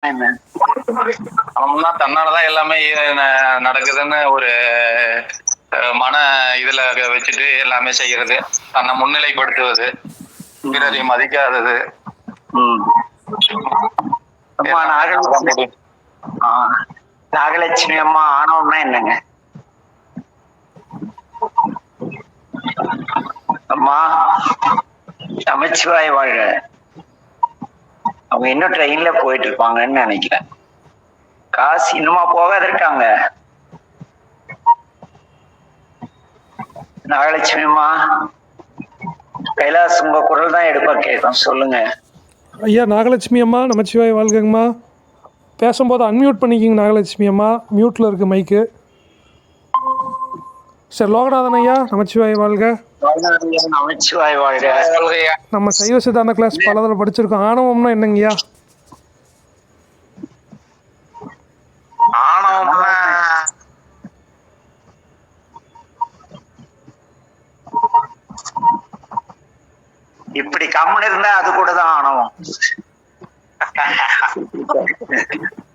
அவன் தன்னாலதான் எல்லாமே நடக்குதுன்னு ஒரு மன இதுல வச்சுட்டு எல்லாமே செய்யறது, தன்னை முன்னிலைப்படுத்துவது, பிறரை மதிக்காதது. நாகலட்சுமி அம்மா ஆணவம்னா என்னங்க? அம்மா நமச்சிவாய வாழ்க. அவங்க இன்னும் ட்ரெயின்ல போயிட்டு இருப்பாங்கன்னு நினைக்கிறேன். காசு இன்னுமா போகாத இருக்காங்க? நாகலட்சுமி அம்மா கைலாஸ் உங்க குரல் தான் எடுப்பா கேட்கும், சொல்லுங்க. ஐயா நாகலட்சுமி அம்மா நமச்சிவாய வாழ்கங்கம்மா. பேசும்போது அன்மியூட் பண்ணிக்கிங்க நாகலட்சுமி அம்மா, மியூட்டில் இருக்குது மைக்கு. சரி, லோகநாதன் ஐயா நமச்சிவாய வாழ்க. நமச்சிவாய வாழ்க. நம்ம சைவ சித்தாந்த கிளாஸ் பலதில் படிச்சிருக்கோம். ஆணவம்னா என்னங்கய்யா? ஆணவம்னா இப்படி கம்மன் இருந்தா அது கூட தான் ஆணவம்.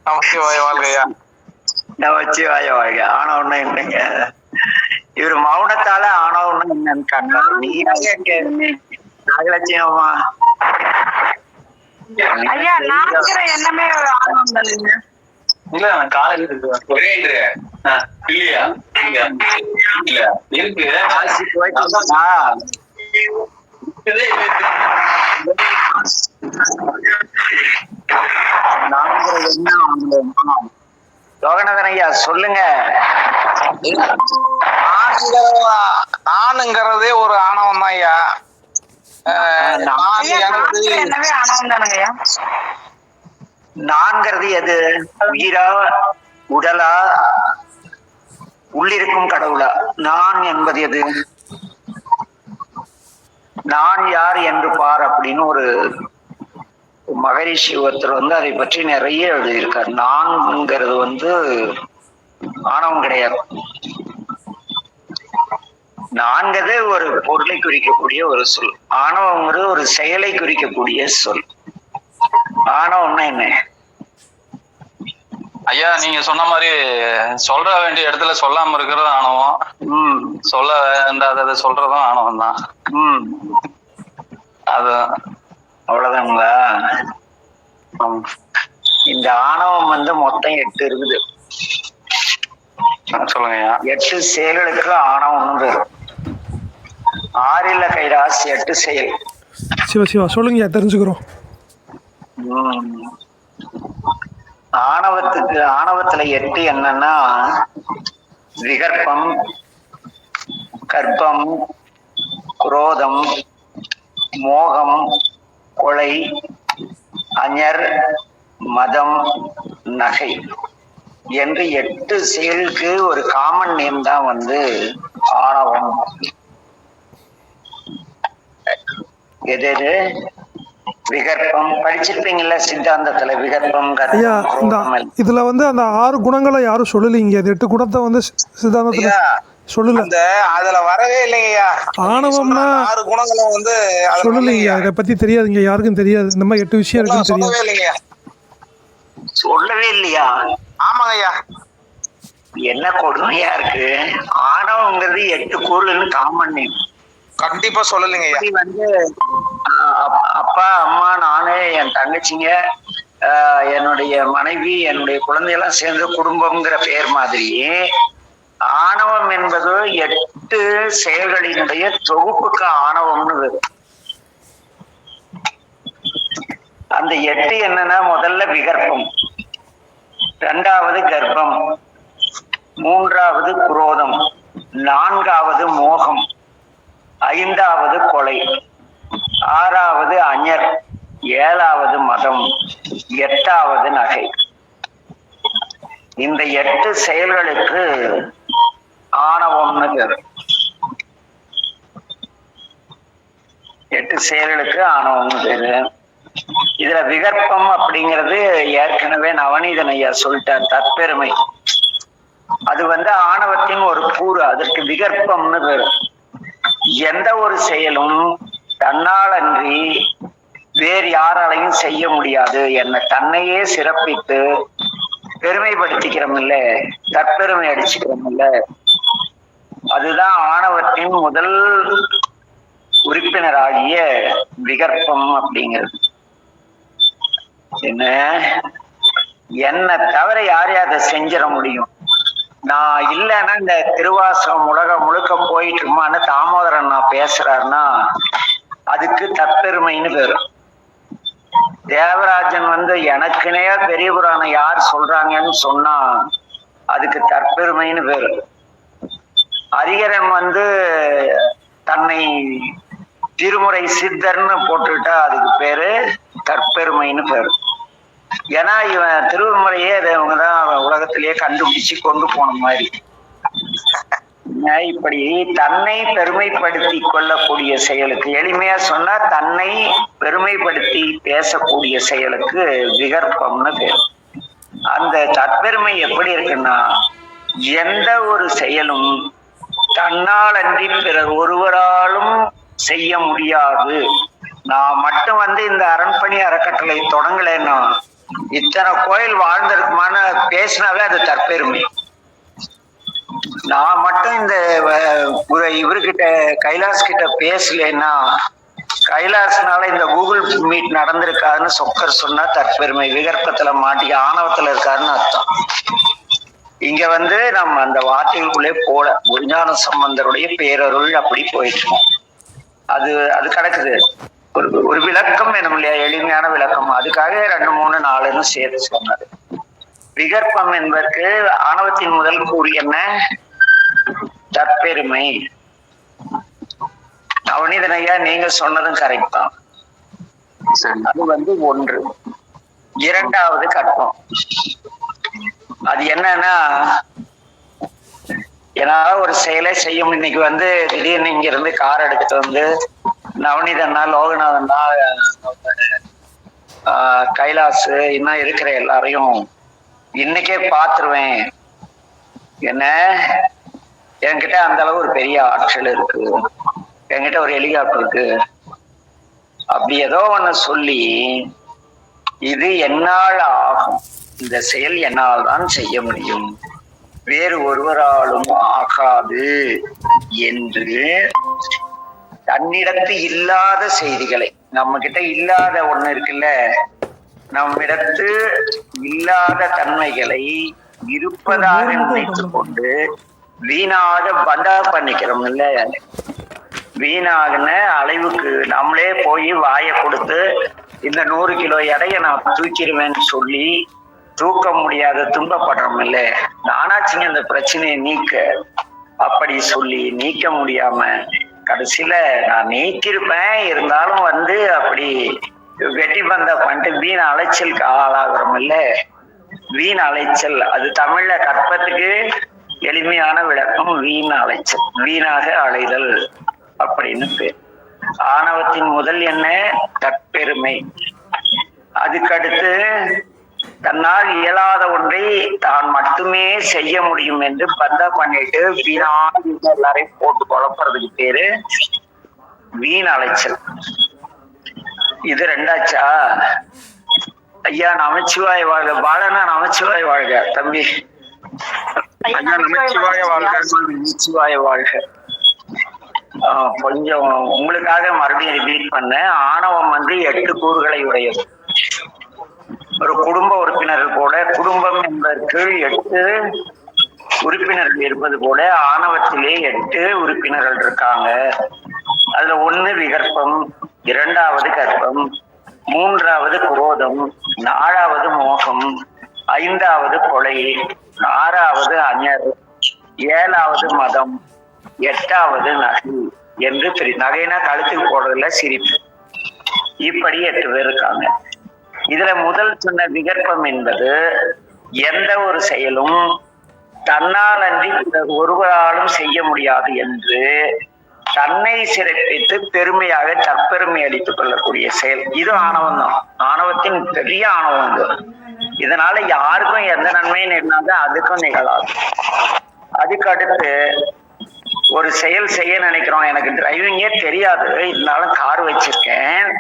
நமச்சிவாய வாழ்கையா. நமச்சிவாய வாழ்க. ஆணவம்னா என்னங்க? இவரு மௌனத்தால ஆணவம்னா என்னன்னு காட்டுறாரு. நீங்க நாகலட்சுமி அம்மா ஐயா, நான்கிற எண்ணமே ஆணவம் தானேங்க? இல்ல, நான் காலையில ஒரே இல்லையா இல்ல இருக்கு. லோகநாதன் ஐயா சொல்லுங்க. நானுங்கிறதே ஒரு ஆணவம் தான் ஐயா. நான்கிறது எது? உயிரா, உடலா, உள்ளிருக்கும் கடவுளா? நான் என்பது எது? நான் யார் என்று பார் அப்படின்னு ஒரு மகரிஷி ஒருத்தர் அதை பற்றி நிறைய எழுதியிருக்கார். நான்ங்கிறது ஆணவம் கிடையாது. நான்கிறது ஒரு பொருளை குறிக்கக்கூடிய ஒரு சொல். ஆணவங்கிறது ஒரு செயலை குறிக்கக்கூடிய சொல். ஆணவம்னா என்ன ஐயா? நீங்க சொன்ன மாதிரி சொல்ற வேண்டிய இடத்துல சொல்லாம இருக்கிறது ஆணவம். சொல்ல வேண்டாததை சொல்றதும் ஆணவம் தான். அது அவ்வளவுதாங்களா? இந்த ஆணவம் மொத்தம் 8 இருக்குது. சொல்லுங்க. 8 செயல்களுக்கு ஆணவம் பேரு. 6 இல்ல கைலாஸ், 8 செயல். சிவா சொல்லுங்க, தெரிஞ்சுக்கிறோம். ஆணவத்துல 8 என்னன்னா விகற்பம், கர்ப்பம், குரோதம், மோகம், கொலை, அஞர், மதம், நகை என்று 8 செயலுக்கு ஒரு காமன் நேம் தான் ஆணவம். எது விகற்பம் படிச்சிருப்பீங்கல்ல சித்தாந்தத்துல. விகற்பம், இதுல அந்த 6 குணங்களை யாரும் சொல்லலீங்க. 8 குணத்தை சித்தாந்தத்துல சொல்லல. அதுல வரவே இல்லையா ஆணவம்னா 6 குணங்களும் சொல்லலைங்க. இதை பத்தி தெரியாதுங்க, யாருக்கும் தெரியாது. இந்த மாதிரி 8 விஷயம் இருக்குன்னு தெரியாது. சொல்லவே இல்லையா? ஆமாங்க ஐயா. என்ன கொடுமையா இருக்கு. ஆணவங்கிறது 8 பொருள்னு காமன் நேம். கண்டிப்பா சொல்லலைங்க ஐயா. அப்பா, அம்மா, நானு, என் தங்கச்சிங்க, என்னுடைய மனைவி, என்னுடைய குழந்தையெல்லாம் சேர்ந்து குடும்பம்ங்கிற பெயர் மாதிரி ஆணவம் என்பது 8 செயல்களினுடைய தொகுப்புக்கு ஆணவம்னு வரும். அந்த 8 என்னன்னா, முதல்ல விகற்பம், 2வது கர்ப்பம், 3வது குரோதம், 4வது மோகம், 5வது கொலை, 6வது அஞர், 7வது மதம், 8வது நகை. இந்த 8 செயல்களுக்கு ஆணவம்னு பேரு. 8 செயல்களுக்கு ஆணவம்னு பேரு. இதுல விகற்பம் அப்படிங்கிறது ஏற்கனவே நவநீதன் ஐயா சொல்லிட்டார், தற்பெருமை. அது ஆணவத்தின் ஒரு கூறு. அதற்கு விகற்பம்னு பேரு. எந்த ஒரு செயலும் தன்னால் அன்றி வேறு யாராலையும் செய்ய முடியாது என்ன தன்னையே சிறப்பித்து பெருமைப்படுத்திக்கிறோம்ல, தற்பெருமை அடிச்சுக்கிறோம்ல, அதுதான் ஆணவத்தின் முதல் உறுப்பினராகிய விகற்பம் அப்படிங்கிறது. என்னை தவிர யாரையும் அதை செஞ்சிட முடியும், நான் இல்லைன்னா இந்த திருவாசகம் உலகம் முழுக்க போயிட்டு இருக்குமான்னு தாமோதரன் நான் பேசுறாருன்னா அதுக்கு தற்பெருமைன்னு பேரு. தேவராஜன் எனக்குனே பெரிய புராணம் யார் சொல்றாங்கன்னு சொன்னா அதுக்கு தற்பெருமைன்னு பேரு. ஹரிகரன் தன்னை திருமுறை சித்தர்னு போட்டுட்டா அதுக்கு பேரு தற்பெருமைன்னு பேரு. ஏன்னா இவன் திருமுறையே இவங்கதான் உலகத்திலேயே கண்டுபிடிச்சு கொண்டு போன மாதிரி. இப்படி தன்னை பெருமைப்படுத்தி கொள்ளக்கூடிய செயலுக்கு, எளிமையா சொன்னா தன்னை பெருமைப்படுத்தி பேசக்கூடிய செயலுக்கு விகற்பம்னு பேர். அந்த தற்பெருமை எப்படி இருக்குன்னா, எந்த ஒரு செயலும் தன்னால் அன்றி பிறர் ஒருவராலும் செய்ய முடியாது. நான் மட்டும் இந்த அரண்பணி அறக்கட்டளை தொடங்கலைன்னா இத்தனை கோயில் வாழ்ந்திருக்குமான பேசினாவே அது தற்பெருமை. நான் மட்டும் இந்த இவர்கிட்ட கைலாஸ் கிட்ட பேசலன்னா, கைலாஸ்னால இந்த கூகுள் மீட் நடந்திருக்காருன்னு சொக்கர் சொன்னா தற்பெருமை. விகற்பத்துல மாட்டி ஆணவத்துல இருக்காருன்னு அர்த்தம். இங்க நம்ம அந்த வார்த்தைகளுக்குள்ளே போல குருஞான சம்பந்தருடைய பேரருள் அப்படி போயிட்டு அது அது கிடக்குது. ஒரு விளக்கம் வேணும் இல்லையா, எளிமையான விளக்கம். அதுக்காக 2, 3, 4ன்னு சேர்த்து சொன்னாரு. விகற்பம் என்பதற்கு ஆணவத்தின் முதல் கூறு என்ன? தற்பெருமை. நவநீதனையா நீங்க சொன்னதும் கரெக்ட் தான். அது 1. 2வது கற்பம். அது என்னன்னா, என்னால ஒரு செயலை செய்யும். இன்னைக்கு திடீர்னு இங்க இருந்து கார் எடுத்துட்டு நவநீதன்னா, லோகநாதன்னா, கைலாஸ் இன்னும் இருக்கிற எல்லாரையும் இன்னைக்கே பாத்துருவேன். என்ன, என்கிட்ட அந்த அளவு ஒரு பெரிய ஆற்றல் இருக்கு, என்கிட்ட ஒரு ஹெலிகாப்டர் இருக்கு, அப்படி ஏதோ ஒண்ணு சொல்லி இது என்னால் ஆகும், இந்த செயல் என்னால் தான் செய்ய முடியும், வேறு ஒருவராலும் ஆகாது என்று தன்னிடத்து இல்லாத செய்திகளை, நம்ம கிட்ட இல்லாத ஒண்ணு இருக்குல்ல, நம்மிடத்து இல்லாத தன்மைகளை இருப்பதாக நினைத்துக் கொண்டு வீணாக பந்தா பண்ணிக்கிறோம் இல்ல, வீணாகன அளவுக்கு நம்மளே போய் வாயை கொடுத்து இந்த 100 கிலோ எடையை நான் தூக்கிடுவேன்னு சொல்லி தூக்க முடியாத துன்பப்படுறோம் இல்ல. நானாச்சுங்க இந்த பிரச்சனையை நீக்க, அப்படி சொல்லி நீக்க முடியாம கடைசியில நான் நீக்கிருப்பேன், இருந்தாலும் அப்படி வெட்டி பந்த பண்ணிட்டு வீண் அலைச்சலுக்கு ஆளாகிறோம் இல்ல. வீண் அலைச்சல், அது தமிழ்ல கற்பத்துக்கு எளிமையான விளக்கம் வீண் அலைச்சல், வீணாக அலைதல் அப்படின்னு பேர். ஆணவத்தின் முதல் என்ன? தற்பெருமை. அதுக்கடுத்து தன்னால் இயலாத ஒன்றை தான் மட்டுமே செய்ய முடியும் என்று பந்தா பண்ணிட்டு வீணாக எல்லாரையும் போட்டு குழப்பறதுக்கு பேரு வீண் அலைச்சல். இது 2ஆச்சா? ஐயா நமச்சிவாய வாழ்க. பாலனா நமச்சிவாய வாழ்க. தம்பி ஐயா நமச்சிவாய வாழ்க. நமச்சிவாய வாழ்க. கொஞ்சம் உங்களுக்காக மறுபடியும் ரிப்பீட் பண்ணேன். ஆணவம் 8 கூறுகளை உடையது. ஒரு குடும்ப உறுப்பினர்கள் போல, குடும்பம் என்பதற்கு 8 உறுப்பினர்கள் இருப்பது போல ஆணவத்திலே 8 உறுப்பினர்கள் இருக்காங்க. அதுல 1 விகற்பம், 2வது கற்பம், 3வது குரோதம், 4வது மோகம், 5வது கொலை, 6வது அஞர், 7வது மதம், 8வது நகை என்று நகைனா கழுத்துக்கு போடுறதுல சிரிப்பு. இப்படி 8 பேர் இருக்காங்க. இதுல முதல் சொன்ன விகற்பம் என்பது எந்த ஒரு செயலும் தன்னால் அன்றி ஒருவராலும் செய்ய முடியாது என்று தன்னை சிறப்பித்து பெருமையாக தற்பெருமை அளித்துக் கொள்ளக்கூடிய செயல். இது ஆணவம் தான். ஆணவத்தின் பெரிய ஆணவம். இதனால யாருக்கும் எந்த நன்மையும் நிகழாது, அதுக்கும் நிகழாது. அதுக்கு அடுத்து ஒரு செயல் செய்ய நினைக்கிறோம், எனக்கு டிரைவிங்கே தெரியாது, இருந்தாலும் கார் வச்சிருக்கேன்,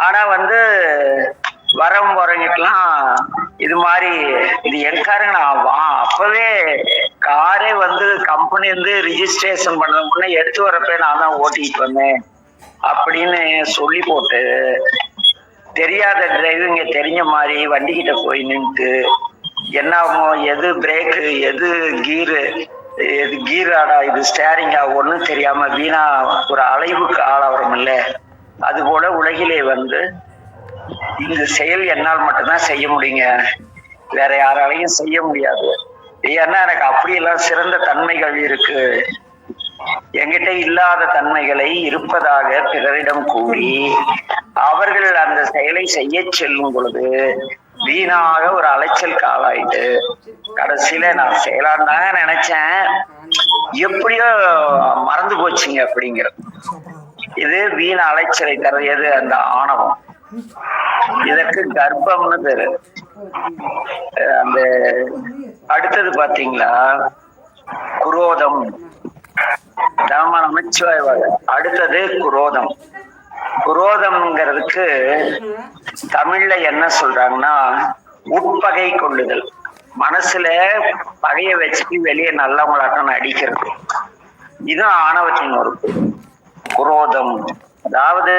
ஆனா வந்து வரவும் போறவங்கிட்டலாம் இது மாதிரி இது என்காருங்க நான் அப்பவே காரே வந்து கம்பெனி வந்து ரிஜிஸ்ட்ரேஷன் பண்ண முன்னே எடுத்து வரப்ப நான் தான் ஓட்டிட்டு வந்தேன் அப்படின்னு சொல்லி போட்டு தெரியாத டிரைவிங்க தெரிஞ்ச மாதிரி வண்டிக்கிட்ட போய் நின்றுட்டு என்ன ஆகும், எது பிரேக்கு எது கீரு எது கீராடா இது ஸ்டேரிங்கா ஒன்றும் தெரியாம வீணா ஒரு அலைவுக்கு ஆளாகிறோம் இல்லை. அது போல உலகிலே வந்து இந்த செயல் என்னால் மட்டும்தான் செய்ய முடியுங்க, வேற யாராலையும் செய்ய முடியாது. ஏன்னா எனக்கு அப்படியெல்லாம் சிறந்த தன்மைகள் இருக்கு. என்கிட்ட இல்லாத தன்மைகளை இருப்பதாக பிறரிடம் கூறி அவர்கள் அந்த செயலை செய்ய செல்லும் பொழுது வீணாக ஒரு அலைச்சல் காலாயிட்டு கடைசியில நான் செய்யலாம்தாங்க நினைச்சேன், எப்படியோ மறந்து போச்சுங்க அப்படிங்கிறது. இது வீண் அலைச்சலை தரையது அந்த ஆணவம். இதற்கு கர்ப்பம்னு பேரு. அந்த அடுத்தது பாத்தீங்களா குரோதம். நமச்சிவாய. அடுத்தது குரோதம். குரோதம்ங்கிறதுக்கு தமிழ்ல என்ன சொல்றாங்கன்னா உட்பகை கொள்ளுதல். மனசுல பகைய வச்சுட்டு வெளியே நல்லவங்களாட்டம் நடிக்கிறது. இது ஆணவத்தின் ஒரு குரோதம். அதாவது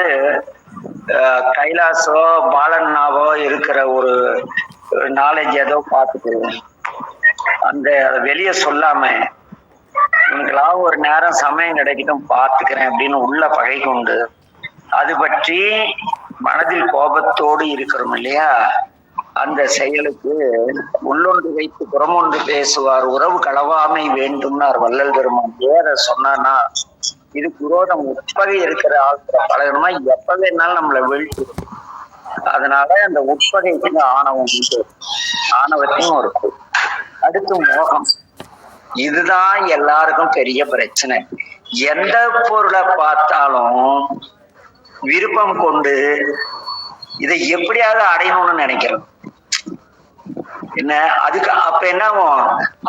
கைலாசோ பாலன்னாவோ இருக்கிற ஒரு நாலேஜ் ஏதோ பார்த்துட்டு அந்த வெளியே சொல்லாம உனக்கெல்லாம் ஒரு நேரம் சமயம் கிடைக்கட்டும் பார்த்துக்கிறேன் அப்படின்னு உள்ள பகை கொண்டு அது பற்றி மனதில் கோபத்தோடு இருக்கிறோம் இல்லையா, அந்த செயலுக்கு உள்ளொன்று வைத்து புறமொன்று பேசுவார் உறவு களவாமை வேண்டும்னார் வள்ளல் பெருமான். வேற சொன்னா இது குரோதம். உட்பகை இருக்கிற ஆள்கிற பழகணுமா எப்ப வேணாலும் நம்மளை வீழ்த்து. அதனால அந்த உட்பகைக்கு ஆணவம் ஆணவத்தையும் ஒரு. அடுத்து மோகம். இதுதான் எல்லாருக்கும் பெரிய பிரச்சனை. எந்த பொருளை பார்த்தாலும் விருப்பம் கொண்டு இதை எப்படியாவது அடையணும்னு நினைக்கிறோம். என்ன அதுக்கு அப்ப என்ன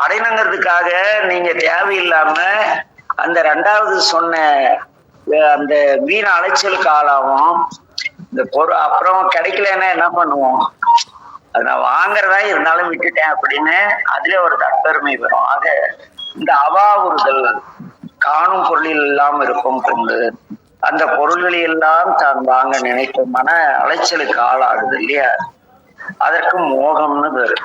அடையணுங்கிறதுக்காக நீங்க தேவையில்லாம அந்த ரெண்டாவது சொன்ன அந்த வீண அலைச்சலுக்கு ஆளாகும். இந்த பொருள் அப்புறம் கிடைக்கலன்னா என்ன பண்ணுவோம், அது நான் வாங்குறதா இருந்தாலும் விட்டுட்டேன் அப்படின்னு அதுல ஒரு தற்பெருமை வரும். ஆக இந்த அவாவுறுதல் காணும் பொருளில் எல்லாம் விருப்பம் கொண்டு அந்த பொருள்களை எல்லாம் தான் வாங்க நினைத்த மன அலைச்சலுக்கு ஆளாகுது இல்லையா, அதற்கு மோகம்னு பேரு.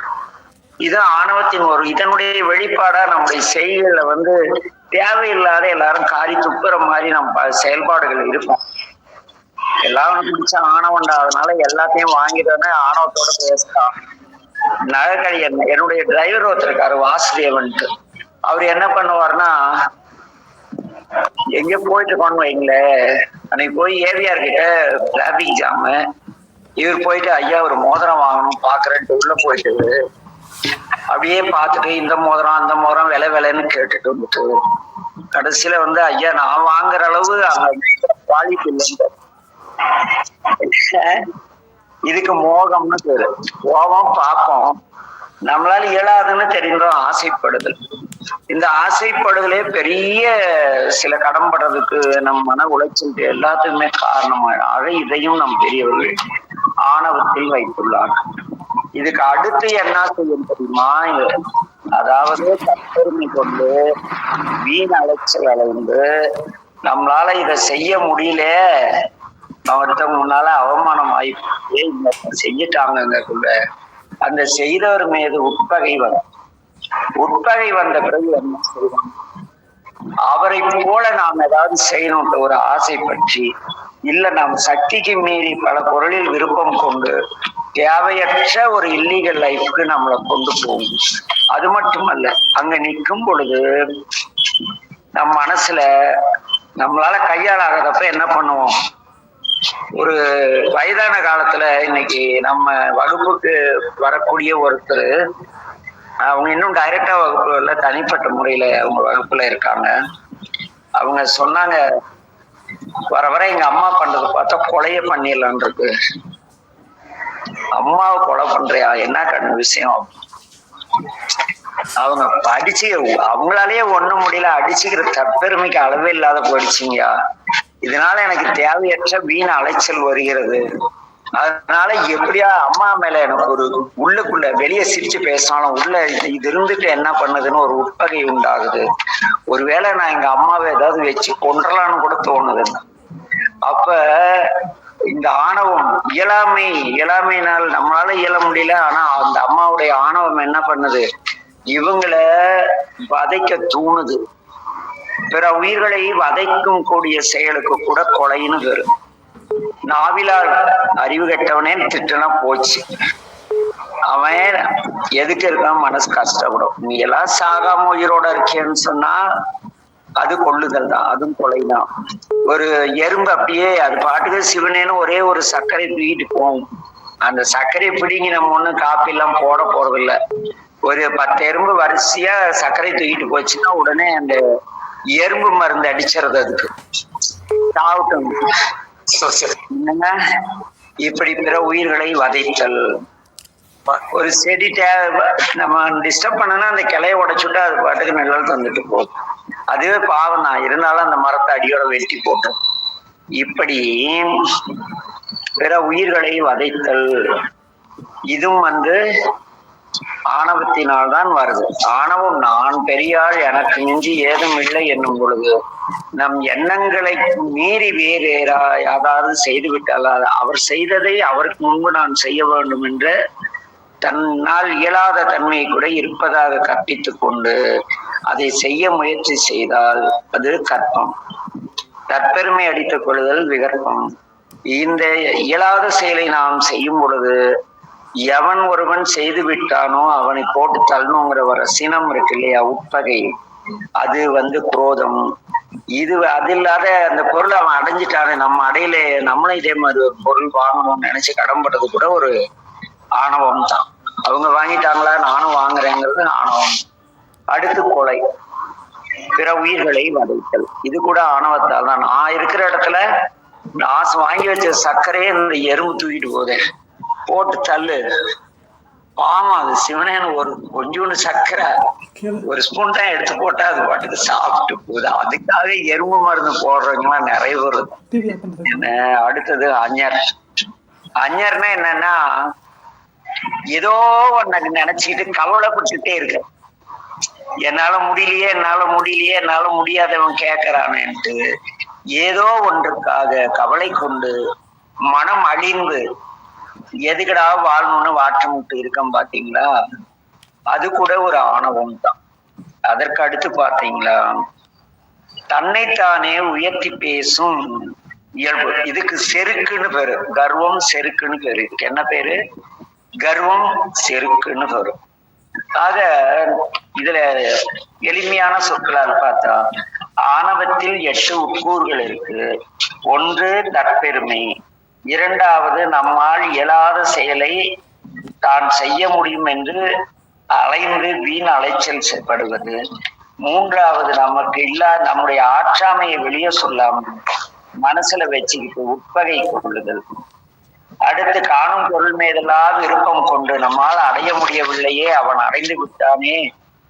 இது ஆணவத்தின் ஒரு இதனுடைய வெளிப்பாடா நம்முடைய செய்திகள்ல வந்து தேவையில்லாத எல்லாரும் காரி துப்புற மாதிரி நம்ம செயல்பாடுகள் இருக்கும். எல்லாரும் பிடிச்ச ஆணவண்டா, அதனால எல்லாத்தையும் வாங்கிட்டோன்னே ஆணவத்தோட பேசலாம். நகைக்கடி என்னுடைய டிரைவர் ஒருத்தர் இருக்காரு வாசுதேவன்ட்டு. அவர் என்ன பண்ணுவார்னா எங்க போயிட்டு இருக்கோன்னு வைங்களேன், அன்னைக்கு போய் ஏவிஆர் கிட்ட டிராபிக் ஜாமு, இவர் போயிட்டு ஐயா ஒரு மோதிரம் வாங்கணும் பாக்குறேன்ட்டு உள்ள போயிட்டு அப்படியே பார்த்துட்டு இந்த மோதிரம் அந்த மோதிரம் விலை விலைன்னு கேட்டுட்டு வந்துட்டு கடைசியில வந்து ஐயா நான் வாங்குற அளவு அங்க குவாலிட்டி இல்லைன்னு. இதுக்கு மோகம்னு பேரு. கோபம் பாப்போம் நம்மளால இயலாதுன்னு தெரிந்தோம் ஆசைப்படுதல். இந்த ஆசைப்படுதலே பெரிய சில கடன்படுறதுக்கு நம் மன உளைச்சல் எல்லாத்துக்குமே காரணமாக இதையும் நம் பெரியவர்கள் ஆணவத்தில் வைத்துள்ளார். இதுக்கு அடுத்து என்ன செய்யும் தெரியுமா, அதாவது தற்பெருமை கொண்டு வீண் அலைச்சல் அலைந்து நம்மளால இதை செய்ய முடியல, அவர்கிட்ட முன்னால அவமானம் ஆயிப்பே இந்த செஞ்சிட்டாங்கக்குள்ள அந்த செய்தவர் மீது உட்பகை வரும். உட்பகை வந்த பிறகு என்ன செய்வோம், அவரை போல நாம் ஏதாவது செய்யணும்ன்ற ஒரு ஆசை பற்றி இல்ல நாம் சக்திக்கு மீறி பல பொருளில் விருப்பம் கொண்டு தேவையற்ற ஒரு இல்லீகல் லைஃப்க்கு நம்மளை கொண்டு போகும். அது மட்டுமல்ல, அங்க நிற்கும் பொழுது நம் மனசுல நம்மளால கையாளாகிறப்ப என்ன பண்ணுவோம், ஒரு வயதான காலத்துல இன்னைக்கு நம்ம வகுப்புக்கு வரக்கூடிய ஒருத்தர், அவங்க இன்னும் டைரக்டா வகுப்புல தனிப்பட்ட முறையில அவங்க வகுப்புல இருக்காங்க. அவங்க சொன்னாங்க, வர வர எங்க அம்மா பண்றது பார்த்தா கொலைய பண்ணிடலான் இருக்கு. அம்மாவை கொலை பண்றியா, என்ன கண்ணு விஷயம். அவங்க படிச்சு அவங்களாலேயே ஒண்ணும் முடியல, அடிச்சுக்கிற தற்பெருமைக்கு அளவே இல்லாத போயிடுச்சுங்கயா. இதனால எனக்கு தேவையற்ற வீண் அலைச்சல் வருகிறது. அதனால எப்படியா அம்மா மேல எனக்கு ஒரு உள்ளுக்குள்ள வெளியே சிரிச்சு பேசினாலும் உள்ள இது இருந்துட்டு என்ன பண்ணுதுன்னு ஒரு உட்பகை உண்டாகுது. ஒருவேளை நான் எங்க அம்மாவை ஏதாவது வச்சு கொன்றலான்னு கூட தோணுது. அப்ப இந்த ஆணவம் இயலாமையினால் நம்மளால இயல முடியல. ஆனா அந்த அம்மாவுடைய ஆணவம் என்ன பண்ணுது, இவங்களை வதைக்க தூணுது. பிற உயிர்களை வதைக்கும் கூடிய செயலுக்கு கூட கொலைன்னு பேரு. நாவிலால் அறிவு கெட்டவனே திட்டனா போச்சு. அவன் எதுக்கு இருக்கான், மனசு கஷ்டப்படும். நீ எல்லாம் சாகாம உயிரோட இருக்கேன்னு சொன்னா அது கொள்ளுதல் தான், அதுவும் கொலைதான். ஒரு எறும்பு அப்படியே அது பாட்டுக்கு சிவனேன்னு ஒரே ஒரு சர்க்கரை தூக்கிட்டு போகும். அந்த சர்க்கரை பிடிங்கி நம்ம ஒண்ணும் காப்பி எல்லாம் போட போறதில்ல. ஒரு 10 எறும்பு வரிசையா சர்க்கரை தூக்கிட்டு போச்சுன்னா உடனே அந்த எறும்பு மருந்து அடிச்சிருது அதுக்கு சாப்பிட்டும். என்னங்க இப்படி பிற உயிர்களை வதைத்தல். ஒரு செடி நம்ம டிஸ்டர்ப் பண்ணனா அந்த கிளைய உடைச்சுட்டு அது பாட்டுக்கு நிழல் தந்துட்டு போகுது. அதுவே பாவம் தான், இருந்தாலும் அந்த மரத்தை அடியோட வெட்டி போட்டோம். இப்படி பிற உயிர்களை வதைத்தல் இதுவும் ஆணவத்தினால்தான் வருது. ஆணவம் நான் பெரியாள் எனக்கு மிஞ்சி ஏதும் இல்லை என்னும் பொழுது நம் எண்ணங்களை மீறி வேறேறா யாராவது செய்து விட்டால் அவர் செய்ததை அவருக்கு முன்பு நான் செய்ய வேண்டும் என்ற தன்னால் இயலாத தன்மை கூட இருப்பதாக கற்பித்துக் கொண்டு அதை செய்ய முயற்சி செய்தால் அது கற்பம். தற்பெருமை அடித்துக் கொள்ளுதல் விகற்பம். இந்த இயலாத செயலை நாம் செய்யும் பொழுது எவன் ஒருவன் செய்து விட்டானோ அவனை போட்டு தள்ளணுங்கிற ஒரு சினம் இருக்கு இல்லையா, உட்பகை, அது குரோதம். இது அது இல்லாத அந்த பொருளை அவன் அடைஞ்சிட்டானே, நம்ம அடையில நம்மளும் இதே மாதிரி ஒரு பொருள் வாங்கணும்னு நினைச்சு கடன்படுறது கூட ஒரு ஆணவம் தான். அவங்க வாங்கிட்டாங்களா நானும் வாங்குறேங்கிறது ஆணவம். அடுத்து கொலை, பிற உயிர்களை வதைத்தல், இது கூட ஆணவத்தால் தான். நான் இருக்கிற இடத்துல நான் வாங்கி வச்ச சர்க்கரையே இந்த எறும்பு தூக்கிட்டு போதேன், போட்டு தள்ளு. பாவம், அது சிவனேன்னு ஒரு கொஞ்சோண்டு சர்க்கரை ஒரு ஸ்பூன் தான் எடுத்து போட்டா அது பாட்டுக்கு சாப்பிட்டு போகுது. அதுக்காக எறும்பு மருந்து போடுறவங்கலாம் நிறைய வருது. என்ன அடுத்தது அஞ்சர். அஞ்சர்னா என்னன்னா, ஏதோ ஒன்னு நினைச்சுக்கிட்டு கவலைப்பட்டுட்டே இருக்கு. என்னால முடியலையே முடியாதவன் கேட்கறானேன்ட்டு ஏதோ ஒன்றுக்காக கவலை கொண்டு மனம் அழிந்து எதுக்கடா வாழணும்னு வாட்டமுட்டு இருக்கோம் பாத்தீங்களா, அது கூட ஒரு ஆணவம் தான். அதற்கு அடுத்து பாத்தீங்களா, தன்னைத்தானே உயர்த்தி பேசும் இயல்பு, இதுக்கு செருக்குன்னு பேரு. கர்வம் செருக்குன்னு பேரு. இதுக்கு என்ன பேரு? கர்வம் செருக்குன்னு பேரு. ஆக இதுல எளிமையான சொற்களால் பார்த்தா ஆணவத்தில் 8 உட்கூறுகள் இருக்கு. ஒன்று தற்பெருமை, இரண்டாவது நம்மால் இயலாத செயலை தான் செய்ய முடியும் என்று அலைந்து வீண் அலைச்சல் செய்யப்படுவது, மூன்றாவது நமக்கு நம்முடைய ஆற்றாமையை வெளியே சொல்லாமல் மனசுல வச்சுக்கிட்டு உட்பகை கொள்ளுதல், அடுத்து காணும் பொருள் மீதெல்லாம் விருப்பம் கொண்டு நம்மால் அடைய முடியவில்லையே அவன் அடைந்து விட்டானே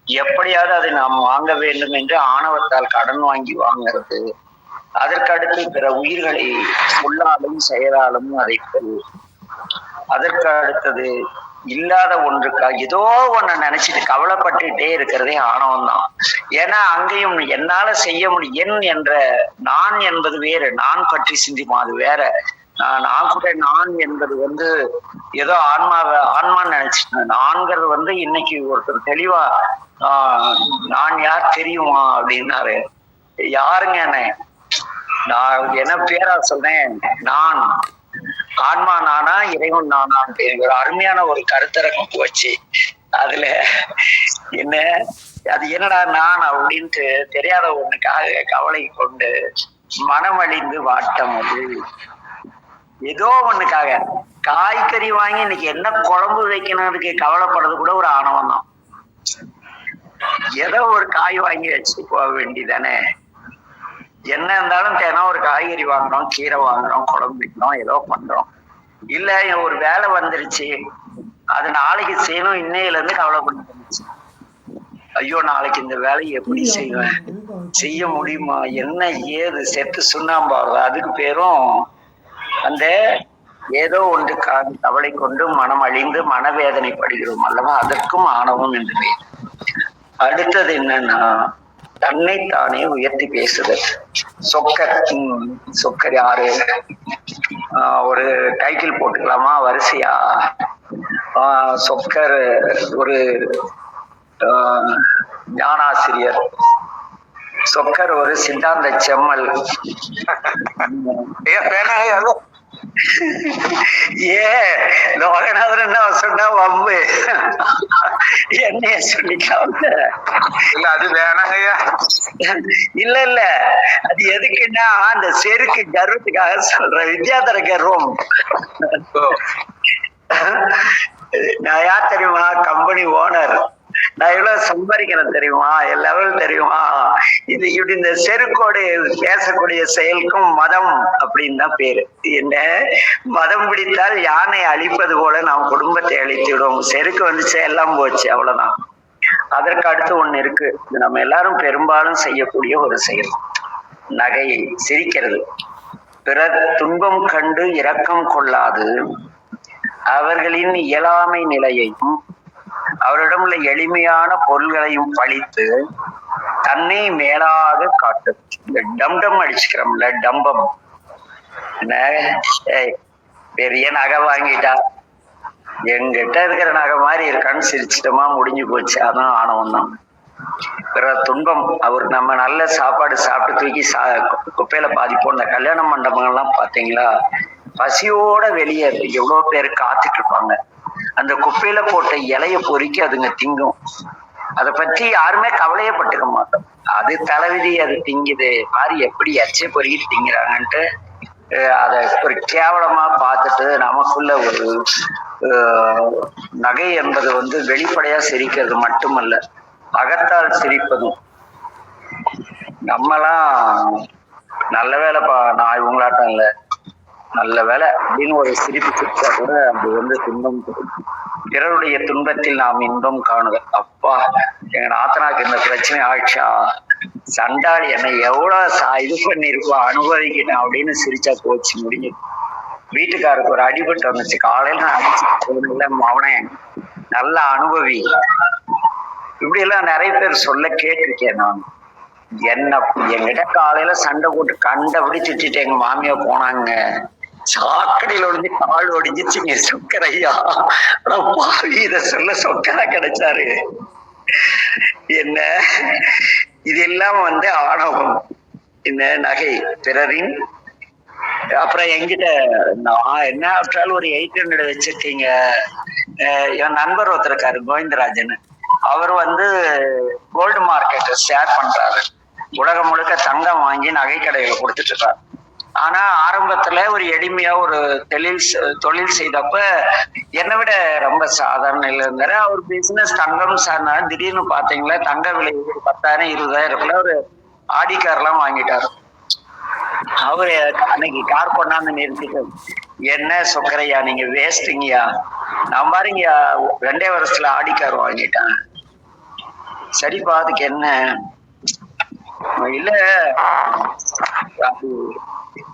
எப்படியாவது அதை நாம் வாங்க வேண்டும் என்று ஆணவத்தால் கடன் வாங்கி வாங்கிறது, அதற்கு அடுத்து பிற உயிர்களை சொல்லாலும் செயலாலும் அதைப்பது, அதற்கு அடுத்தது இல்லாத ஒன்றுக்காக ஏதோ ஒண்ணு நினைச்சிட்டு கவலைப்பட்டுட்டே இருக்கிறதே ஆணவம் தான். ஏன்னா அங்கேயும் என்னால செய்ய முடியும் என்ற நான் என்பது வேறு, நான் பற்றி சிந்திப்போம் அது வேற. நான் கூட நான் என்பது ஏதோ ஆன்மான்னு நினைச்சிட்டேன். நான்கிறது இன்னைக்கு ஒருத்தர் தெளிவா நான் யார் தெரியுமா அப்படின்னாரு. யாருங்க என்ன? நான் என்ன பேரா சொன்னேன், நான் ஆன்மா நானா இறைவன் நானான்னு ஒரு அருமையான ஒரு கருத்தரங்கம் போச்சு. அதுல என்ன அது என்னடா நான் அப்படின்ட்டு தெரியாத ஒண்ணுக்காக கவலை கொண்டு மனமழிந்து வாட்டம். அது ஏதோ ஒண்ணுக்காக காய்கறி வாங்கி இன்னைக்கு என்ன குழம்பு வைக்கணும்னு கவலைப்படுறது கூட ஒரு ஆணவம் தான். ஏதோ ஒரு காய் வாங்கி வச்சுட்டு போக வேண்டியதானே. என்ன இருந்தாலும் தினம் ஒரு காய்கறி வாங்குறோம், கீரை வாங்குறோம், குழம்பு வைக்கிறோம், ஏதோ பண்றோம். இல்ல ஒரு வேலை வந்துருச்சு அது நாளைக்கு செய்யணும் இன்னையில இருந்து கவலைப்பட்டு ஐயோ நாளைக்கு இந்த வேலையை எப்படி செய்வேன், செய்ய முடியுமா, என்ன ஏது செத்து சுண்ணாம்பாரு. அதுக்கு பேரும் அந்த ஏதோ ஒன்று கவலை கொண்டு மனம் அழிந்து மனவேதனைப்படுகிறோம் அல்லவா, அதற்கும் ஆணவம் என்று பேர். அடுத்தது என்னன்னா தன்னைத்தானே உயர்த்தி பேசுதல். சொக்கர் சொக்கர் யாரு, ஒரு டைட்டில் போட்டுக்கலாமா வரிசையா? சொக்கர் ஒரு ஞானாசிரியர், சொக்கர் ஒரு சித்தாந்த செம்மல். லோகநாதன் என்ன சொன்னா வம்பு, என்னைய சொல்லிக்கலாம். இல்ல அது வேணாங்கய்யா. இல்ல இல்ல அது எதுக்குன்னா அந்த செருக்கு கர்வத்துக்காக சொல்ற, வித்யாதர கர்வம். நான் யார் தெரியுமா, கம்பெனி ஓனர், நான் எவ்வளவு சம்பாதிக்கிறேன் தெரியுமா, என் லெவல் தெரியுமா, இது இப்படி இந்த செருக்கோடு பேசக்கூடிய செயலுக்கும் மதம் அப்படின்னு தான் பேரு. என்ன மதம் பிடித்தால் யானை அழிப்பது போல நாம் குடும்பத்தை அழித்து விடுவோம். செருக்கு வந்துச்சு எல்லாம் போச்சு, அவ்வளவுதான். அதற்கு அடுத்து ஒண்ணு இருக்கு, இது நம்ம எல்லாரும் பெரும்பாலும் செய்யக்கூடிய ஒரு செயல், நகை சிரிக்கிறது. பிறர் துன்பம் கண்டு இரக்கம் கொள்ளாது அவர்களின் இயலாமை நிலையையும் அவரிடம் உள்ள எளிமையான பொருள்களையும் பழித்து தன்னை மேலாக காட்டு. இந்த டம்டம் அடிச்சுக்கிறோம்ல, டம்பம், என்ன பெரிய நகை வாங்கிட்டா எங்கிட்ட இருக்கிற நகை மாதிரி இருக்கான்னு சிரிச்சிட்டமா, முடிஞ்சு போச்சு. அதான் ஆணவம் தான். பிற துன்பம், அவர் நம்ம நல்ல சாப்பாடு சாப்பிட்டு தூக்கி குப்பையில பாதிப்போம். இந்த கல்யாண மண்டபங்கள்லாம் பாத்தீங்களா, பசியோட வெளியே எவ்வளவு பேர் காத்துட்டு இருப்பாங்க. அந்த குப்பையில போட்ட இலைய பொறுக்கி அதுங்க திங்கும். அதை பற்றி யாருமே கவலையே பட்டுக்க மாட்டோம். அது தலைவிதி, அது திங்குது மாதிரி எப்படி எச்சை பொறுக்கி திங்கிறாங்கன்ட்டு அதை ஒரு கேவலமா பார்த்துட்டு நமக்குள்ள ஒரு நகை என்பது வெளிப்படையா சிரிக்கிறது மட்டுமல்ல, அகத்தால் சிரிப்பதும். நம்மலாம் நல்ல வேலைப்பா, நான் இவங்களாட்டம் இல்லை, நல்ல வேலை அப்படின்னு ஒரு சிரிப்பு சிரிச்சா கூட அது துன்பம். பிறருடைய துன்பத்தில் நாம் இன்பம் காணுதல். அப்பா எங்க நாத்தனாக்கு இந்த பிரச்சனை ஆயிடுச்சா, சண்டாளி என்னை எவ்வளவு இது பண்ணிருக்கோம் அனுபவிக்கிட்டேன் அப்படின்னு சிரிச்சா போச்சு, முடிஞ்சு. வீட்டுக்காருக்கு ஒரு அடிபட்டு வந்துச்சு, காலையில நான் அடிச்சு அவனே நல்ல அனுபவி. இப்படி எல்லாம் நிறைய பேர் சொல்ல கேட்டிருக்கேன் நான். என்ன என்கிட்ட காலையில சண்டை போட்டு கண்டபடி திட்டிட்டு எங்க மாமியா போனாங்க, சாக்கடையில ஒடிஞ்சு கால் ஒடிஞ்சிச்சுங்க, சொக்கரையா இத சொல்ல சொக்கரா கிடைச்சாரு. என்ன இதெல்லாம் ஆணவம். இந்த நகை பிறரின். அப்புறம் என்கிட்ட நான் என்ன ஆற்றாலும் ஒரு 800 வச்சிருக்கீங்க. என் நண்பர் ஒருத்தர் இருக்காரு, கோவிந்தராஜன். அவர் கோல்டு மார்க்கெட் ஷேர் பண்றாரு. உலகம் முழுக்க தங்கம் வாங்கி நகை கடைகளை கொடுத்துட்டு இருக்காரு. ஆனா ஆரம்பத்துல ஒரு எளிமையா ஒரு தொழில் செய்தப்ப என்னை விட ரொம்ப சாதாரண நிலையில இருந்தாரு. அவர் பிசினஸ் தங்கம் சார்னா திடீர்னு பாத்தீங்களா தங்க விலை 10,000 20,000 ஒரு ஆடி கார் எல்லாம் வாங்கிட்டாரு. அவரு அன்னைக்கு கார் கொண்டாந்து நிறுத்திட்டு, என்ன சொக்கரையா நீங்க வேஸ்ட்டுங்கயா, நான் பாருங்க 2 வருஷத்துல ஆடி கார் வாங்கிட்டேன். சரிப்பா அதுக்கு என்ன, இல்ல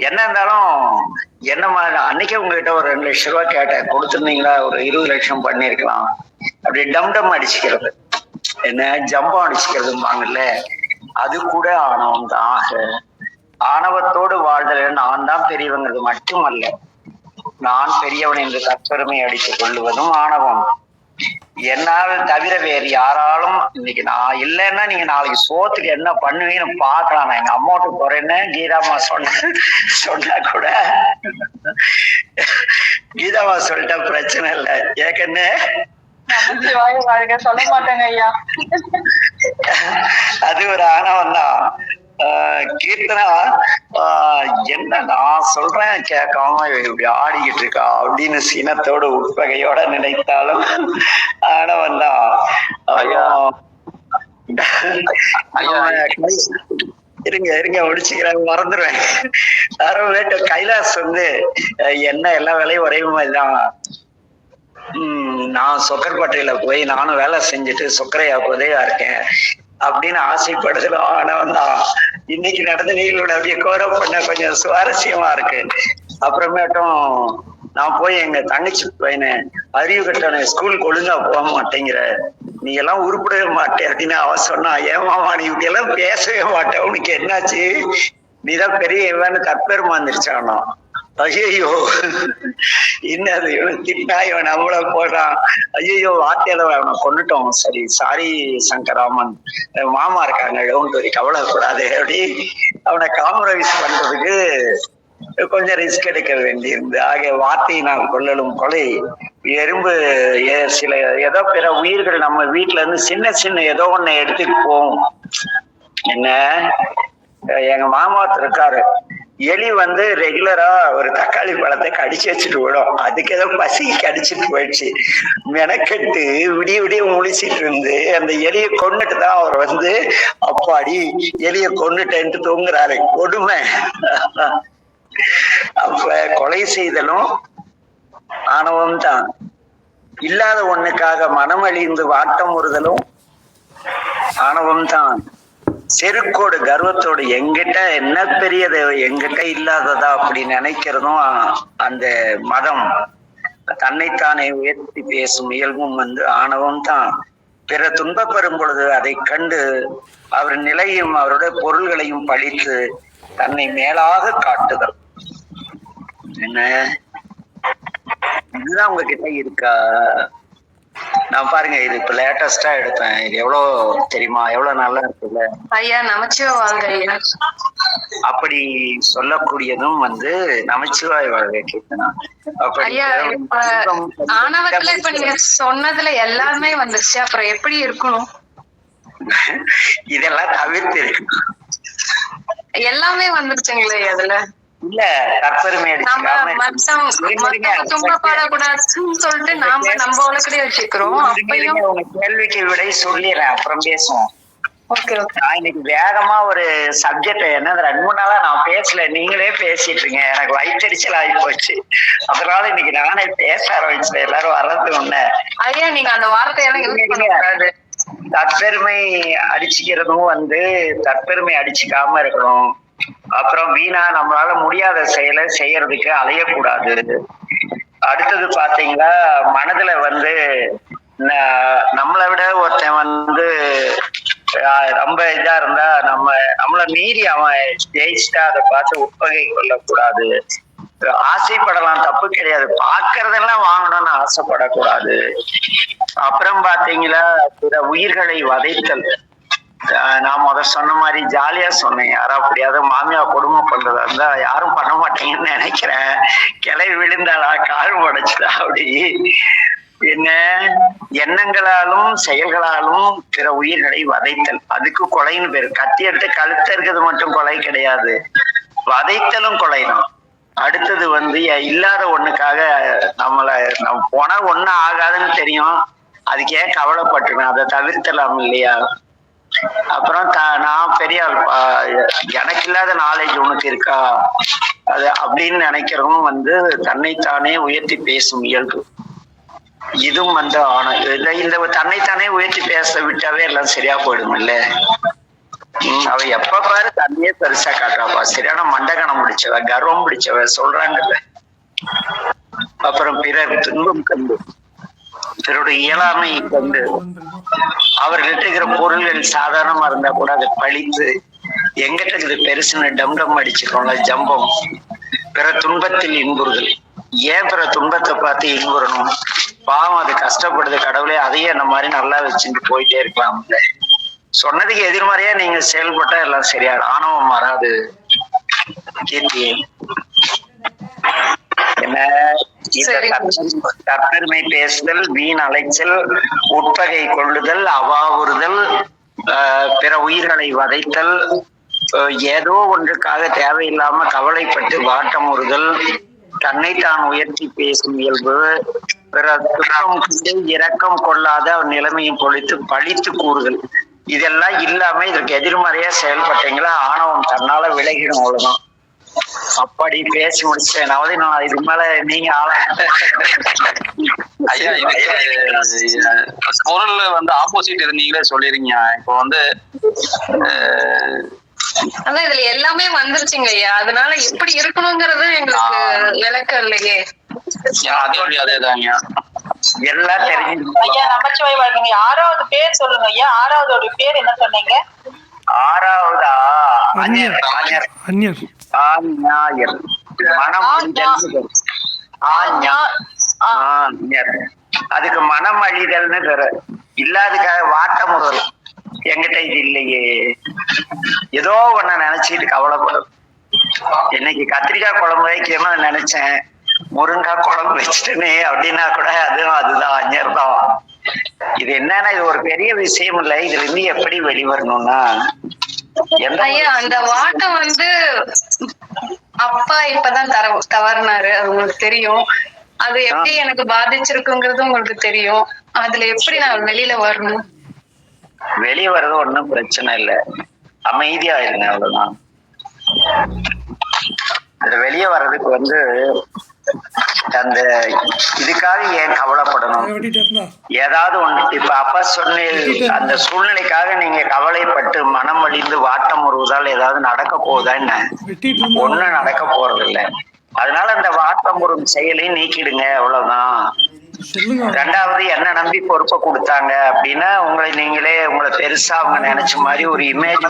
என்ன இருந்தாலும் என்ன மாதிரி அன்னைக்கே உங்ககிட்ட ஒரு 2 லட்சம் ரூபாய் கேட்டேன், கொடுத்துருந்தீங்களா, ஒரு 20 லட்சம் பண்ணிருக்கலாம். அப்படி டம் அடிச்சுக்கிறது, என்ன ஜம்பம் அடிச்சுக்கிறதும்பாங்கல்ல, அது கூட ஆணவம் தான். ஆணவத்தோடு வாழ்தல் நான் தான் பெரியவங்கிறது மட்டுமல்ல, நான் பெரியவன் என்று தற்பெருமை அடித்துக் கொள்ளுவதும் ஆணவம். என்னால் தவிர வேறு யாராலும் இன்னைக்கு நான் இல்லைன்னா நீங்க நாளைக்கு சோத்துக்கு என்ன பண்ணுவீங்கன்னு பாக்கலாம். நான் எங்க அம்மாவுக்கு போறேன்னு கீதாமா சொன்னா கூட கீதாமா சொல்லிட்டா பிரச்சனை இல்லை. ஏற்கனவே சொல்ல மாட்டேங்க ஐயா, அது ஒரு ஆணவம் தான். கீர்த்தனா என்ன நான் சொல்றேன் கேட்காம இப்படி ஆடிக்கிட்டு இருக்கா அப்படின்னு சினத்தோடு உட்பகையோட நினைத்தாலும் ஆணவன் தான். இருங்க முடிச்சுக்கிறேன், மறந்துடுவேன். கைலாஸ் என்ன எல்லா வேலையும் ஒரே மாதிரிதான். நான் சொக்கர்பட்டையில போய் நானும் வேலை செஞ்சுட்டு சொக்கரையா உதவியா இருக்கேன் அப்படின்னு ஆசைப்படுதல் ஆனவன் தான். இன்னைக்கு நடந்த நிகழ்வுல அப்படியே கோர பண்ண கொஞ்சம் சுவாரஸ்யமா இருக்கு. அப்புறமேட்டும் நான் போய் எங்க தங்கச்சி பையனை அறிவு கட்டண ஸ்கூலுக்கு ஒழுங்கா போக மாட்டேங்கிற, நீ எல்லாம் உருப்படவே மாட்டே அப்படின்னு அவ சொன்னா, ஏமாமா நீ இப்படி எல்லாம் பேசவே மாட்டேன், உனக்கு என்னாச்சு, நீதான் பெரிய இவன்னு தற்பெருமா வந்துருச்சானோ. ஐயோ என்னது இவன் திட்டா, இவன் நம்மள போடுறான், ஐயோ வார்த்தையில அவனை கொண்டுட்டோம், சரி சாரி சங்கராமன், மாமா இருக்காங்க டோன்ட் கவலைப்படாது அப்படி அவனை காம்ப்ரமைஸ் பண்றதுக்கு கொஞ்சம் ரிஸ்க் எடுக்க வேண்டியிருந்து. ஆகிய வார்த்தையினால் கொள்ளலும் கொலை எறும்பு சில ஏதோ பிற உயிர்கள் நம்ம வீட்டுல இருந்து சின்ன சின்ன ஏதோ ஒண்ணு எடுத்துட்டு போவோம். என்ன எங்க மாமா இருக்காரு, எலி ரெகுலரா ஒரு தக்காளி பழத்தை கடிச்சு வச்சுட்டு விடும், அதுக்கு ஏதோ பசிக்கு கடிச்சிட்டு போயிடுச்சு, மெனக்கெட்டு விடிய விடிய முழிச்சிட்டு இருந்து அந்த எலியை கொண்டுட்டு தான் அவர் அப்பாடி எலியை கொண்டுட்டேன்ட்டு தூங்குறாரு. கொடுமை. அப்ப கொலை செய்தலும் ஆணவம் தான். இல்லாத ஒண்ணுக்காக மனம் அழிந்து வாட்டம் உறுதலும் ஆணவம் தான். செருக்கோடு கர்வத்தோடு எங்கிட்ட என்ன பெரியது எங்கிட்ட இல்லாததா அப்படி நினைக்கிறதும் அந்த மதம். தன்னைத்தானே உயர்த்தி பேசும் இயல்பும் ஆணவம் தான். பிற துன்பப்பெறும் பொழுது அதை கண்டு அவர் நிலையும் அவருடைய பொருள்களையும் பழித்து தன்னை மேலாக காட்டுதல். என்ன இதுதான் உங்ககிட்ட இருக்கா? நான் பாருங்க, இது இப்ப லேட்டஸ்டா எடுத்தேன், இது எவ்வளவு தெரியுமா, எவ்வளவு நல்லா இருக்குல்ல ஐயா. நமச்சிவ வாழ்க ஐயா. அப்படி சொல்லக்கூடியதும் நமச்சிவாய் வாழ்க கீர்த்தனா. ஐயா இப்ப ஆணவத்துல இப்ப நீங்க சொன்னதுல எல்லாமே வந்துருச்சு, அப்புறம் எப்படி இருக்கணும்? இதெல்லாம் தவிர்த்து இருக்கு, எல்லாமே வந்துருச்சுங்களே அதுல. இல்ல தற்பெருமை துன்பப்படக்கூடாதுன்னு சொல்லிட்டு நாம நம்ம உலகே வச்சுக்கிறோம். அப்பயும் உங்க கேள்விக்கு விடை சொல்லிடுறேன், அப்புறம் பேசுவோம். ஓகே. நான் இன்னைக்கு வேகமா ஒரு சப்ஜெக்ட் 2-3 நாளா நான் பேசல, நீங்களே பேசிட்டு இருக்கீங்க, எனக்கு வயிற்றெரிச்சல் ஆகி போச்சு. அதனால இன்னைக்கு நானே பேச ஆரம்பிச்சேன், எல்லாரும் வர்றது ஒண்ணு. ஐயா நீங்க அந்த வார்த்தையெல்லாம் யூஸ் பண்ணக்கூடாது. தற்பெருமை அடிச்சுக்கிறதும் தற்பெருமை அடிச்சுக்காம இருக்கணும். அப்புறம் வீணா நம்மளால முடியாத செயலை செய்யறதுக்கு அலையக்கூடாது. அடுத்தது பாத்தீங்களா, மனதுல நம்மளை விட ஒருத்தன் ரொம்ப இதா இருந்தா நம்மளை மீறி அவன் ஜெயிச்சுட்டா அதை பார்த்து உட்பகை கொள்ளக்கூடாது. ஆசைப்படலாம், தப்பு கிடையாது, பாக்குறதெல்லாம் வாங்கணும்னு ஆசைப்படக்கூடாது. அப்புறம் பாத்தீங்களா, பிற உயிர்களை வதைத்தல். நான் சொன்ன மாதிரி ஜாலியா சொன்னேன், யாரும் அப்படியாவது மாமியா கொடுமை பண்றதா இருந்தா யாரும் பண்ண மாட்டீங்கன்னு நினைக்கிறேன். கிளை விழுந்தாளா கால் உடைச்சுதா அப்படி என்ன எண்ணங்களாலும் செயல்களாலும் பிற உயிர்களை வதைத்தல், அதுக்கு கொலைன்னு பேரு. கத்தி எடுத்து கழுத்த இருக்கிறது மட்டும் கொலை கிடையாது, வதைத்தலும் கொலைதான். அடுத்தது இல்லாத ஒண்ணுக்காக நம்ம போனா ஒண்ணு ஆகாதுன்னு தெரியும், அதுக்கே கவலைப்பட்டுருவேன், அதை தவிர்த்தலாம் இல்லையா? அப்புறம் நான் பெரிய எனக்கு இல்லாத நாலேஜ் உனக்கு இருக்கா அது அப்படின்னு நினைக்கிறதும் தன்னைத்தானே உயர்த்தி பேசும் இயல்பு. இதுவும் இந்த தன்னைத்தானே உயர்த்தி பேச விட்டாவே எல்லாம் சரியா போயிடும் இல்ல. அவ எப்ப பாரு தன்னையே பெருசா காட்டுறாப்பா, சரியான மண்டகணம் முடிச்சவ, கர்வம் பிடிச்சவ சொல்றாங்கல்ல. அப்புறம் பிறர் துன்பம் கண்டு பிறருடைய இயலாமை கண்டு அவர்கிட்ட இருக்கிற பொருள்கள் சாதாரணமா இருந்தா கூட அதை பழித்து எங்கிட்ட இது பெருசுன்னு டம் அடிச்சுக்கோங்கள ஜம்பம். பிற துன்பத்தில் இன்புறுதல். ஏன் பிற துன்பத்தை பார்த்து இன்புறணும்? பாவம் அது கஷ்டப்படுது, கடவுளே அதையே அந்த மாதிரி நல்லா வச்சுட்டு போயிட்டே இருக்கலாம். சொன்னதுக்கு எதிர்மறையா நீங்க செயல்பட்டா எல்லாம் சரியா, ஆணவம் வராது. கீர்த்தி என்ன தற்பெருமை பேசுதல், வீண் அலைச்சல், உட்பகை கொள்ளுதல், அவாவுறுதல், பிற உயிர்களை வதைத்தல், ஏதோ ஒன்றுக்காக தேவையில்லாம கவலைப்பட்டு வாட்டம் உறுதல், தன்னைத்தான் உயர்த்தி பேசும் இயல்பு, பிற இரக்கம் கொள்ளாத நிலைமையும் பொழித்து பழித்து கூறுதல், இதெல்லாம் இல்லாம இதற்கு எதிர்மறையா செயல்பட்டீங்களா ஆணவம் தன்னால விலகிடும். அவ்வளவுதான். அப்படி பேசி முடிச்சேன். நான் இதுக்கு மேல நீங்க ஐயா இதுக்கு பொருள் வந்து ஆப்போசிட் இது நீங்களே சொல்லிருக்கீங்க. இப்போ வந்து அதான் இதுல எல்லாமே வந்துருச்சுங்க ஐயா, அதனால எப்படி இருக்கணுங்கிறது எங்களுக்கு விளக்கம் இல்லையே. அதேதாங்க எல்லாம் தெரிஞ்சு. ஐயா நமச்சிவாய் வாழ்க்கை. ஆறாவது பேர் சொல்லுங்க ஐயா. ஆறாவதோட பேர் என்ன சொன்னீங்க? ஆறாவதா அந்நியர். அந்நியர். அந்நியர். ஆஞாயர். மனமழிதல். ஆஞர். அதுக்கு மனமழிதல்னு பேரு. இல்லாதுக்காக வாட்டமுறல். என்கிட்ட இது இல்லையே, ஏதோ ஒண்ணு நினைச்சிட்டு கவலைப்படும். இன்னைக்கு கத்திரிக்காய் குழம்பு வைக்கணும்னு நினைச்சேன், முருங்காய் குழம்பு வச்சுட்டேனே அப்படின்னா கூட அதுதான் அஞ்சர் தான். இது என்னன்னா இது ஒரு பெரிய விஷயம் இல்லை. இதுல இருந்து எப்படி வெளிவரணும்னா ஐயா அந்த வாட்டம் வந்து அப்பா இப்பதான் தவறினாரு, அது உங்களுக்கு தெரியும். அது எப்படி எனக்கு பாதிச்சிருக்குங்கிறது உங்களுக்கு தெரியும். அதுல எப்படி நான் வெளியில வரணும்? வெளியே வர்றது ஒன்றும் பிரச்சனை இல்லை, அமைதியா இருங்க, அவ்வளவுதான். அதுல வெளியே வர்றதுக்கு வந்து அந்த இதுக்காக ஏன் கவலைப்படணும்? ஏதாவது ஒண்ணு இப்ப அப்பா சொன்ன அந்த சூழ்நிலைக்காக நீங்க கவலைப்பட்டு மனம் அழிந்து வாட்டம் வருவதால் ஏதாவது நடக்க போகுதா என்ன? ஒண்ணும் நடக்க போறது இல்லை. அதனால அந்த வாட்டம் வரும் செயலை நீக்கிடுங்க, அவ்வளவுதான். ரெண்டாவது என்ன நம்பி பொறுப்பை கொடுத்தாங்க அப்படின்னா உங்களை பெருசா அவங்க நினைச்ச மாதிரி ஒரு இமேஜ்.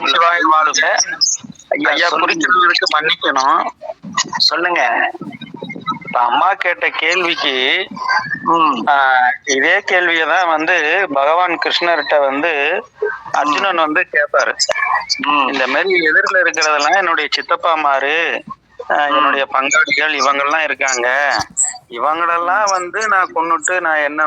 ஐயா குறிக்கிறதுக்கு மன்னிக்கணும், சொல்லுங்க. இப்ப அம்மா கேட்ட கேள்விக்கு இதே கேள்வியதான் வந்து பகவான் கிருஷ்ணர்கிட்ட வந்து அர்ஜுனன் வந்து கேட்பாரு. இந்த மாதிரி எதிரில இருக்கிறதெல்லாம் என்னுடைய சித்தப்பா மாரு, என்னுடைய பங்காளிகள் இவங்கெல்லாம் இருக்காங்க, இவங்களெல்லாம் வந்து நான் கொன்னுட்டு நான் என்ன